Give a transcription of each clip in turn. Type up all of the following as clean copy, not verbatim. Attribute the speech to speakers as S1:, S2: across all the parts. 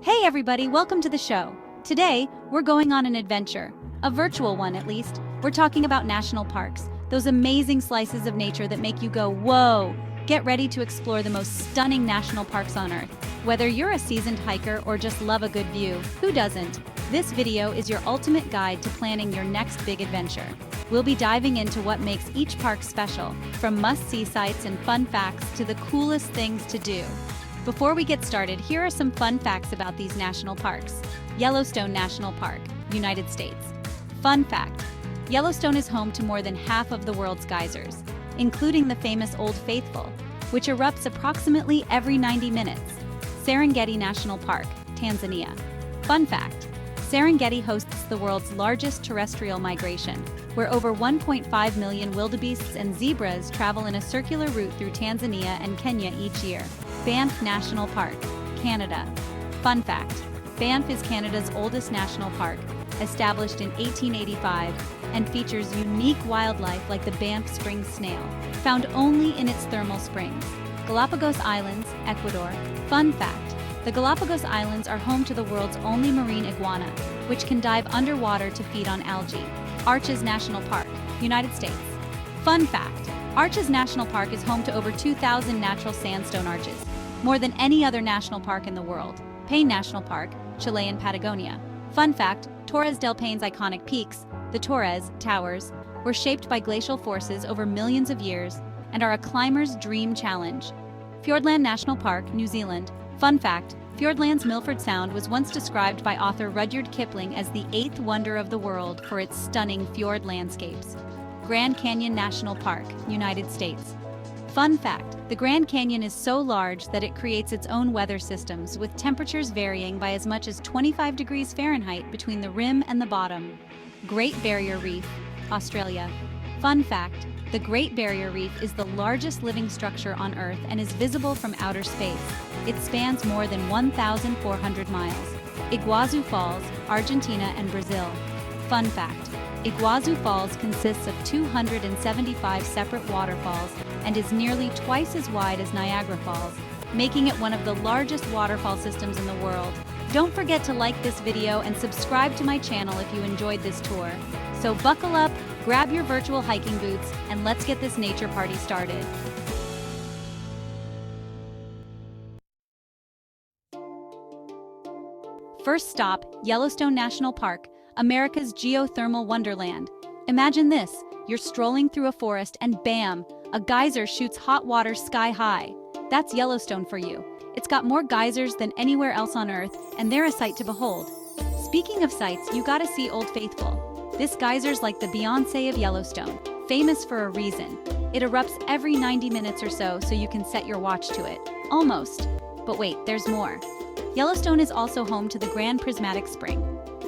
S1: Hey everybody, welcome to the show. Today, we're going on an adventure. A virtual one at least. We're talking about national parks, those amazing slices of nature that make you go, whoa! Get ready to explore the most stunning national parks on Earth. Whether you're a seasoned hiker or just love a good view, who doesn't? This video is your ultimate guide to planning your next big adventure. We'll be diving into what makes each park special, from must-see sites and fun facts to the coolest things to do. Before we get started, here are some fun facts about these national parks. Yellowstone National Park, United States. Fun fact: Yellowstone is home to more than half of the world's geysers, including the famous Old Faithful, which erupts approximately every 90 minutes. Serengeti National Park, Tanzania. Fun fact: Serengeti hosts the world's largest terrestrial migration, where over 1.5 million wildebeests and zebras travel in a circular route through Tanzania and Kenya each year. Banff National Park, Canada. Fun fact: Banff is Canada's oldest national park, established in 1885, and features unique wildlife like the Banff Spring snail, found only in its thermal springs. Galapagos Islands, Ecuador. Fun fact: the Galapagos Islands are home to the world's only marine iguana, which can dive underwater to feed on algae. Arches National Park, United States. Fun fact: Arches National Park is home to over 2,000 natural sandstone arches, more than any other national park in the world. Paine National Park, Chile and Patagonia. Fun fact: Torres del Paine's iconic peaks, the Torres Towers, were shaped by glacial forces over millions of years and are a climber's dream challenge. Fiordland National Park, New Zealand. Fun fact: Fiordland's Milford Sound was once described by author Rudyard Kipling as the 8th wonder of the world for its stunning fjord landscapes. Grand Canyon National Park, United States. Fun fact: the Grand Canyon is so large that it creates its own weather systems, with temperatures varying by as much as 25 degrees Fahrenheit between the rim and the bottom. Great Barrier Reef, Australia. Fun fact: the Great Barrier Reef is the largest living structure on Earth and is visible from outer space. It spans more than 1,400 miles. Iguazu Falls, Argentina and Brazil. Fun fact: Iguazu Falls consists of 275 separate waterfalls and is nearly twice as wide as Niagara Falls, making it one of the largest waterfall systems in the world. Don't forget to like this video and subscribe to my channel if you enjoyed this tour. So buckle up, grab your virtual hiking boots, and let's get this nature party started. First stop, Yellowstone National Park, America's geothermal wonderland. Imagine this: you're strolling through a forest and bam, a geyser shoots hot water sky high. That's Yellowstone for you. It's got more geysers than anywhere else on Earth, and they're a sight to behold. Speaking of sights, you gotta see Old Faithful. This geyser's like the Beyoncé of Yellowstone, famous for a reason. It erupts every 90 minutes or so you can set your watch to it. Almost. But wait, there's more. Yellowstone is also home to the Grand Prismatic Spring.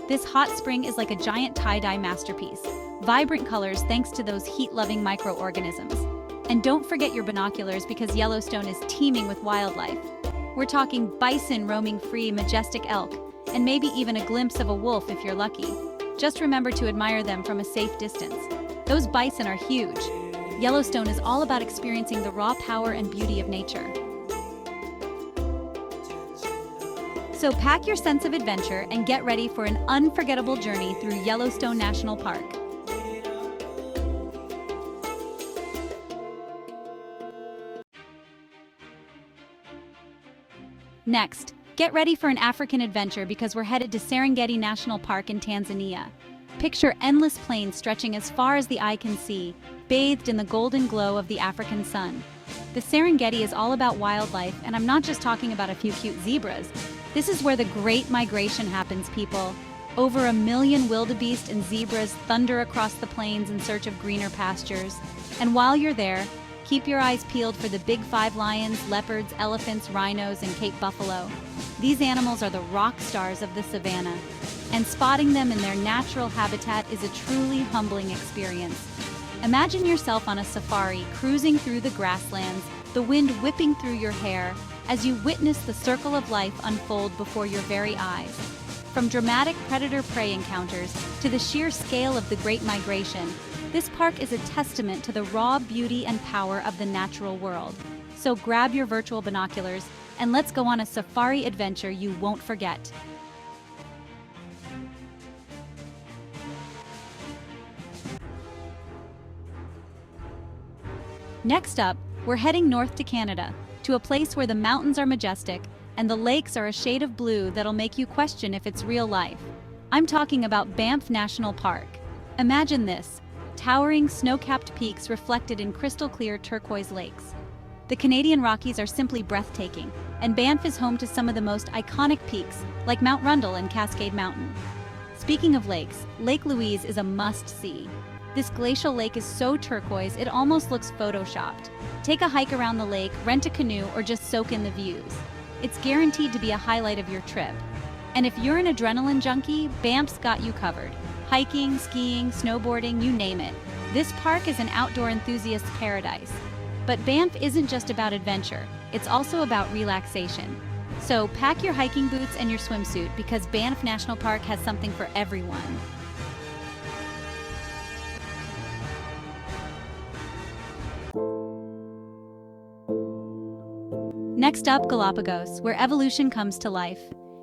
S1: This hot spring is like a giant tie-dye masterpiece. Vibrant colors thanks to those heat-loving microorganisms. And don't forget your binoculars, because Yellowstone is teeming with wildlife. We're talking bison roaming free, majestic elk, and maybe even a glimpse of a wolf if you're lucky. Just remember to admire them from a safe distance. Those bison are huge. Yellowstone is all about experiencing the raw power and beauty of nature. So pack your sense of adventure and get ready for an unforgettable journey through Yellowstone National Park. Next, get ready for an African adventure, because we're headed to Serengeti National Park in Tanzania. Picture endless plains stretching as far as the eye can see, bathed in the golden glow of the African sun. The Serengeti is all about wildlife, and I'm not just talking about a few cute zebras. This is where the Great Migration happens, people. Over 1 million wildebeest and zebras thunder across the plains in search of greener pastures. And while you're there, keep your eyes peeled for the big 5 lions, leopards, elephants, rhinos, and Cape buffalo. These animals are the rock stars of the savannah, and spotting them in their natural habitat is a truly humbling experience. Imagine yourself on a safari, cruising through the grasslands, the wind whipping through your hair, as you witness the circle of life unfold before your very eyes. From dramatic predator-prey encounters to the sheer scale of the Great Migration, this park is a testament to the raw beauty and power of the natural world. So grab your virtual binoculars, and let's go on a safari adventure you won't forget. Next up, we're heading north to Canada, to a place where the mountains are majestic and the lakes are a shade of blue that'll make you question if it's real life. I'm talking about Banff National Park. Imagine this, towering snow-capped peaks reflected in crystal-clear turquoise lakes. The Canadian Rockies are simply breathtaking, and Banff is home to some of the most iconic peaks, like Mount Rundle and Cascade Mountain. Speaking of lakes, Lake Louise is a must-see. This glacial lake is so turquoise it almost looks photoshopped. Take a hike around the lake, rent a canoe, or just soak in the views. It's guaranteed to be a highlight of your trip. And if you're an adrenaline junkie, Banff's got you covered. Hiking, skiing, snowboarding, you name it. This park is an outdoor enthusiast's paradise. But Banff isn't just about adventure, it's also about relaxation. So pack your hiking boots and your swimsuit because Banff National Park has something for everyone. Next up, Galapagos, where evolution comes to life.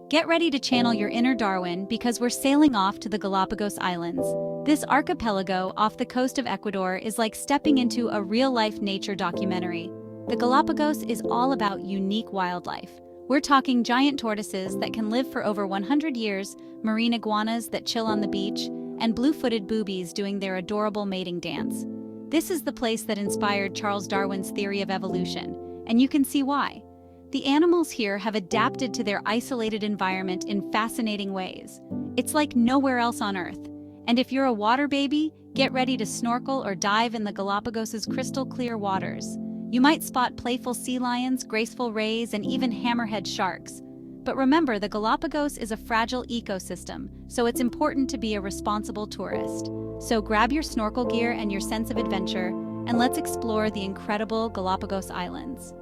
S1: Get ready to channel your inner Darwin because we're sailing off to the Galapagos Islands. This archipelago off the coast of Ecuador is like stepping into a real-life nature documentary. The Galapagos is all about unique wildlife. We're talking giant tortoises that can live for over 100 years, marine iguanas that chill on the beach, and blue-footed boobies doing their adorable mating dance. This is the place that inspired Charles Darwin's theory of evolution, and you can see why. The animals here have adapted to their isolated environment in fascinating ways. It's like nowhere else on Earth. And if you're a water baby, get ready to snorkel or dive in the Galapagos' crystal-clear waters. You might spot playful sea lions, graceful rays, and even hammerhead sharks. But remember, the Galapagos is a fragile ecosystem, so it's important to be a responsible tourist. So grab your snorkel gear and your sense of adventure, and let's explore the incredible Galapagos Islands.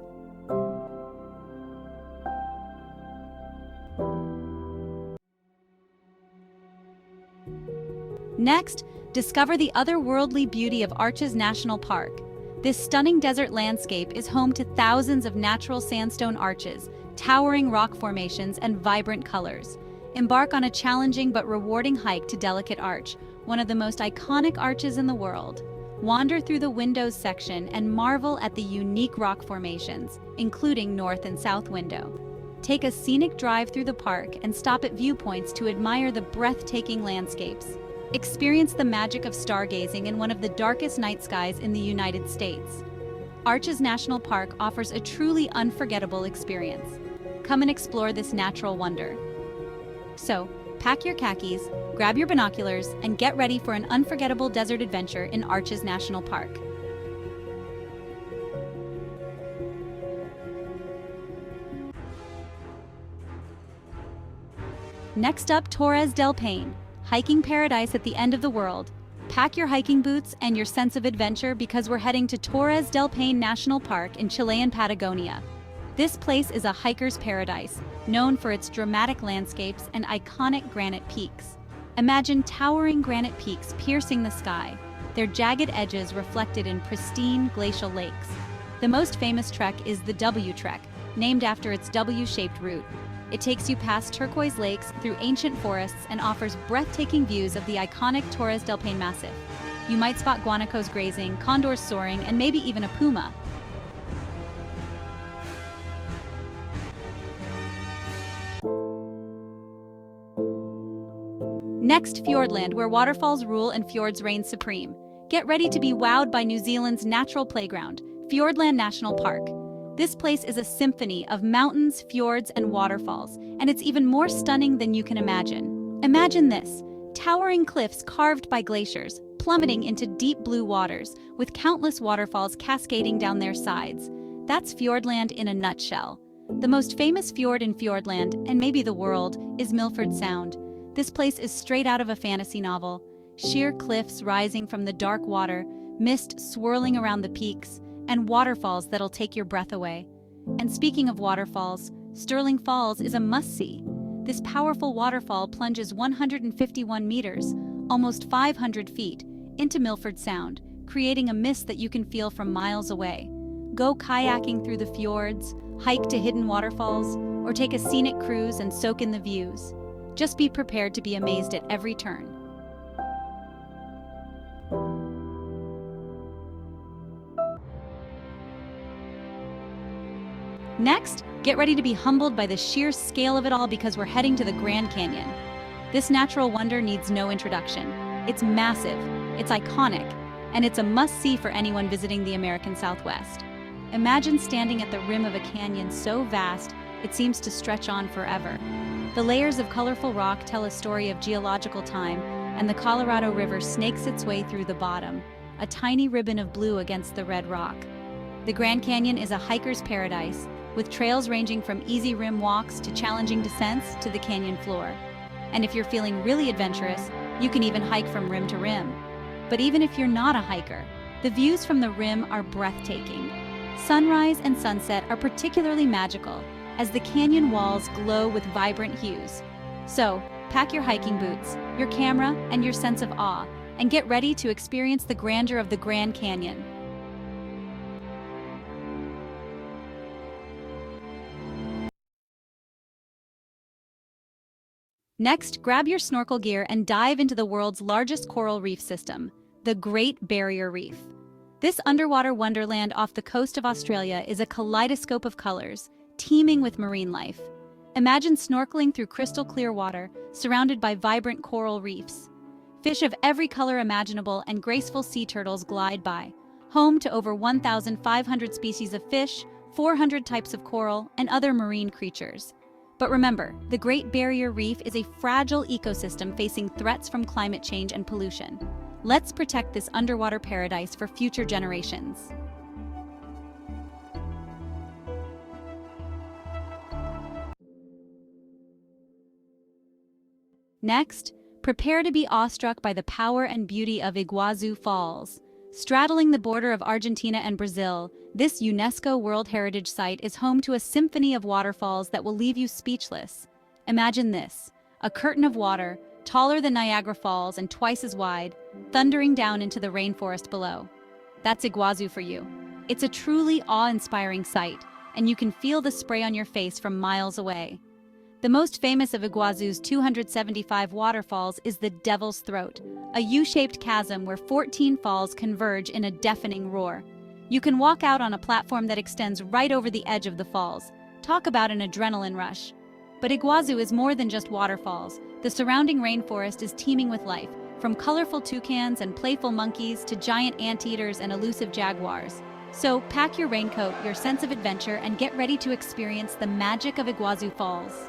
S1: Next, discover the otherworldly beauty of Arches National Park. This stunning desert landscape is home to thousands of natural sandstone arches, towering rock formations, and vibrant colors. Embark on a challenging but rewarding hike to Delicate Arch, one of the most iconic arches in the world. Wander through the windows section and marvel at the unique rock formations, including North and South Window. Take a scenic drive through the park and stop at viewpoints to admire the breathtaking landscapes. Experience the magic of stargazing in one of the darkest night skies in the United States. Arches National Park offers a truly unforgettable experience. Come and explore this natural wonder. So, pack your khakis, grab your binoculars, and get ready for an unforgettable desert adventure in Arches National Park. Next up, Torres del Paine, hiking paradise at the end of the world. Pack your hiking boots and your sense of adventure because we're heading to Torres del Paine National Park in Chilean Patagonia. This place is a hiker's paradise, known for its dramatic landscapes and iconic granite peaks. Imagine towering granite peaks piercing the sky, their jagged edges reflected in pristine glacial lakes. The most famous trek is the W Trek, named after its W-shaped route. It takes you past turquoise lakes, through ancient forests, and offers breathtaking views of the iconic Torres del Paine Massif. You might spot guanacos grazing, condors soaring, and maybe even a puma. Next, Fjordland, where waterfalls rule and fjords reign supreme. Get ready to be wowed by New Zealand's natural playground, Fiordland National Park. This place is a symphony of mountains, fjords, and waterfalls, and it's even more stunning than you can imagine. Imagine this, towering cliffs carved by glaciers, plummeting into deep blue waters, with countless waterfalls cascading down their sides. That's Fiordland in a nutshell. The most famous fjord in Fiordland, and maybe the world, is Milford Sound. This place is straight out of a fantasy novel. Sheer cliffs rising from the dark water, mist swirling around the peaks, and waterfalls that'll take your breath away. And speaking of waterfalls, Stirling Falls is a must-see. This powerful waterfall plunges 151 meters, almost 500 feet, into Milford Sound, creating a mist that you can feel from miles away. Go kayaking through the fjords, hike to hidden waterfalls, or take a scenic cruise and soak in the views. Just be prepared to be amazed at every turn. Next, get ready to be humbled by the sheer scale of it all because we're heading to the Grand Canyon. This natural wonder needs no introduction. It's massive, it's iconic, and it's a must-see for anyone visiting the American Southwest. Imagine standing at the rim of a canyon so vast, it seems to stretch on forever. The layers of colorful rock tell a story of geological time, and the Colorado River snakes its way through the bottom, a tiny ribbon of blue against the red rock. The Grand Canyon is a hiker's paradise, with trails ranging from easy rim walks to challenging descents to the canyon floor. And if you're feeling really adventurous, you can even hike from rim to rim. But even if you're not a hiker, the views from the rim are breathtaking. Sunrise and sunset are particularly magical, as the canyon walls glow with vibrant hues. So, pack your hiking boots, your camera, and your sense of awe, and get ready to experience the grandeur of the Grand Canyon. Next, grab your snorkel gear and dive into the world's largest coral reef system, the Great Barrier Reef. This underwater wonderland off the coast of Australia is a kaleidoscope of colors, teeming with marine life. Imagine snorkeling through crystal clear water, surrounded by vibrant coral reefs. Fish of every color imaginable and graceful sea turtles glide by, home to over 1,500 species of fish, 400 types of coral, and other marine creatures. But remember, the Great Barrier Reef is a fragile ecosystem facing threats from climate change and pollution. Let's protect this underwater paradise for future generations. Next, prepare to be awestruck by the power and beauty of Iguazu Falls. Straddling the border of Argentina and Brazil, this UNESCO World Heritage Site is home to a symphony of waterfalls that will leave you speechless. Imagine this, a curtain of water, taller than Niagara Falls and twice as wide, thundering down into the rainforest below. That's Iguazu for you. It's a truly awe-inspiring sight, and you can feel the spray on your face from miles away. The most famous of Iguazu's 275 waterfalls is the Devil's Throat, a U-shaped chasm where 14 falls converge in a deafening roar. You can walk out on a platform that extends right over the edge of the falls. Talk about an adrenaline rush. But Iguazu is more than just waterfalls. The surrounding rainforest is teeming with life, from colorful toucans and playful monkeys to giant anteaters and elusive jaguars. So pack your raincoat, your sense of adventure, and get ready to experience the magic of Iguazu Falls.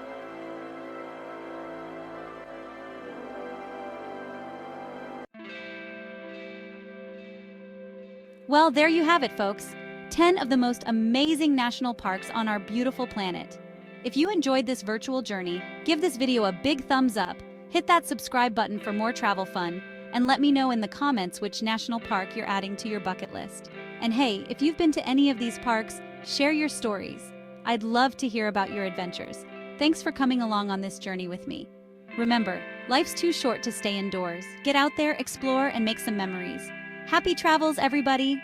S1: Well, there you have it, folks. 10 of the most amazing national parks on our beautiful planet. If you enjoyed this virtual journey, give this video a big thumbs up, hit that subscribe button for more travel fun, and let me know in the comments which national park you're adding to your bucket list. And hey, if you've been to any of these parks, share your stories. I'd love to hear about your adventures. Thanks for coming along on this journey with me. Remember, life's too short to stay indoors. Get out there, explore, and make some memories. Happy travels, everybody!